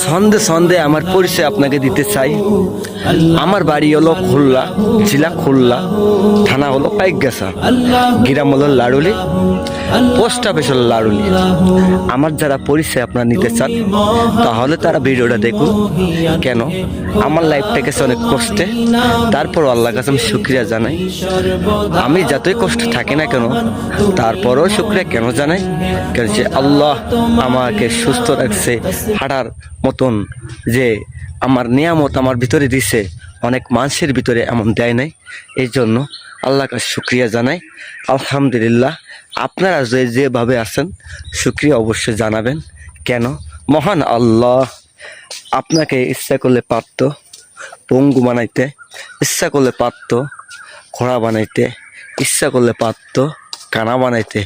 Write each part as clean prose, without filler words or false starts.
সন্ধে সন্ধে আমার পরিচয় আপনাকে দিতে চাই। আমার বাড়ি হলো খুলনা, জেলা খুলনা, থানা হলো পাইকগাছা, গ্রাম হলো লাড়ুলি, পোস্ট অফিস হলো লাড়ুলি। আমার যারা পরিচয় আপনারা নিতে চান তাহলে তারা ভিডিওটা দেখুন। কেন আমার লাইফটা গেছে অনেক কষ্টে, তারপর আল্লাহর কাছে আমি শুকরিয়া জানাই। আমি যতই কষ্ট থাকি না কেন তারপরও শুকরিয়া কেন জানাই, কারণ যে আল্লাহ আমাকে সুস্থ রাখছে, হাঁটার মতন যে আমার নিয়ামত আমার ভিতরে দিছে, অনেক মানুষের ভিতরে এমন দেয় নাই। এই জন্য আল্লাহর কাছে শুকরিয়া জানাই। আলহামদুলিল্লাহ। আপনারা যেভাবে আছেন শুকরিয়া অবশ্যই জানাবেন। কেন মহান আল্লাহ আপনাকে ইচ্ছা করলে পারত পঙ্গু বানাইতে, ইচ্ছা করলে পারত খোড়া বানাইতে, ইচ্ছা করলে পারত কানা বানাইতে।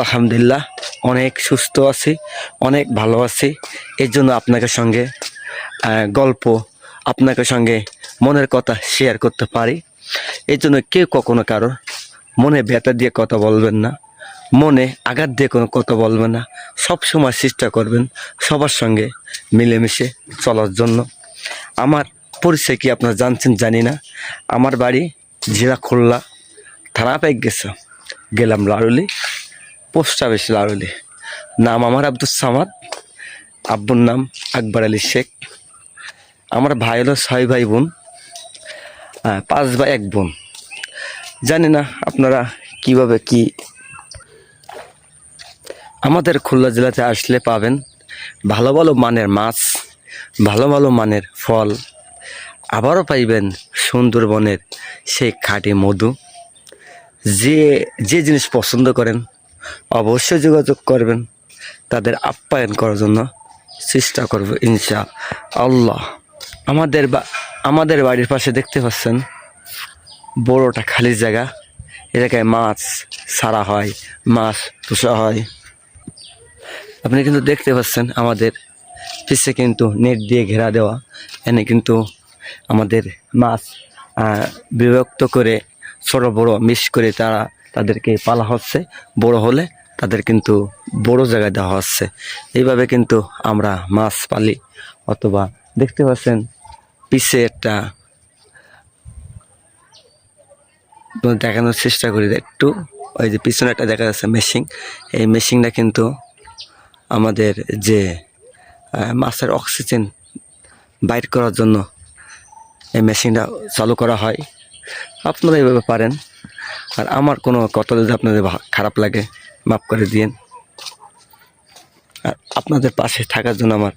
আলহামদুলিল্লাহ অনেক সুস্থ আছি, অনেক ভালো আছি। এই জন্য আপনাকে সঙ্গে গল্প, আপনাকে সঙ্গে মনের কথা শেয়ার করতে পারি। এই জন্য কেউ কখনো কারো মনে ব্যথা দিয়ে কথা বলবেন না, মনে আঘাত দিয়ে কোনো কথা বলবেন না। সবসময় চেষ্টা করবেন সবার সঙ্গে মিলেমিশে চলার জন্য। আমার পরিচয় কি আপনারা জানছেন জানি না। আমার বাড়ি জেলা খুলনা, থানা পাইকগাছা, গেলাম লাড়ুলি, পোস্ট অফিস লাড়ুলি। নাম আমার আব্দুল সামাদ, আব্বুর নাম আকবর আলী শেখ। আমার ভাই হলো 6 ভাই বোন, 5 ভাই 1 বোন। জানি না আপনারা কিভাবে কি আমাদের খুলনা জেলাতে আসলে পাবেন ভালো ভালো মানের মাছ, ভালো ভালো মানের ফল, আবারও পাইবেন সুন্দরবনের সেই খাঁটি মধু। যে যে জিনিস পছন্দ করেন অবশ্যই যোগাযোগ করবেন, তাদের আপ্যায়ন করার জন্য চেষ্টা করব ইনশা আল্লাহ। আমাদের বাড়ির পাশে দেখতে পাচ্ছেন বড়টা খালি জায়গা, এ জায়গায় মাছ ছাড়া হয়, মাছ পোষা হয়। আপনি কিন্তু দেখতে পাচ্ছেন আমাদের পিছে কিন্তু নেট দিয়ে ঘেরা দেওয়া। এনে কিন্তু আমাদের মাছ বিভক্ত করে ছোট বড় মিক্স করে তাদেরকে পালা হচ্ছে। বড় হলে তাদের কিন্তু বড় জায়গায় দেওয়া হচ্ছে। এইভাবে কিন্তু আমরা মাছ পালি। অথবা দেখতে পাচ্ছেন পিছে একটা দেখানোর চেষ্টা করি একটু, ওই যে পিছনে একটা দেখা যাচ্ছে মেশিন। এই মেশিনটা কিন্তু আমাদের যে মাছের অক্সিজেন বাইর করার জন্য এই মেশিনটা চালু করা হয়। আপনারা এইভাবে পারেন। আর আমার কোনো কথা যদি আপনাদের খারাপ লাগে মাফ করে দিন। আর আপনাদের পাশে থাকার জন্য আমার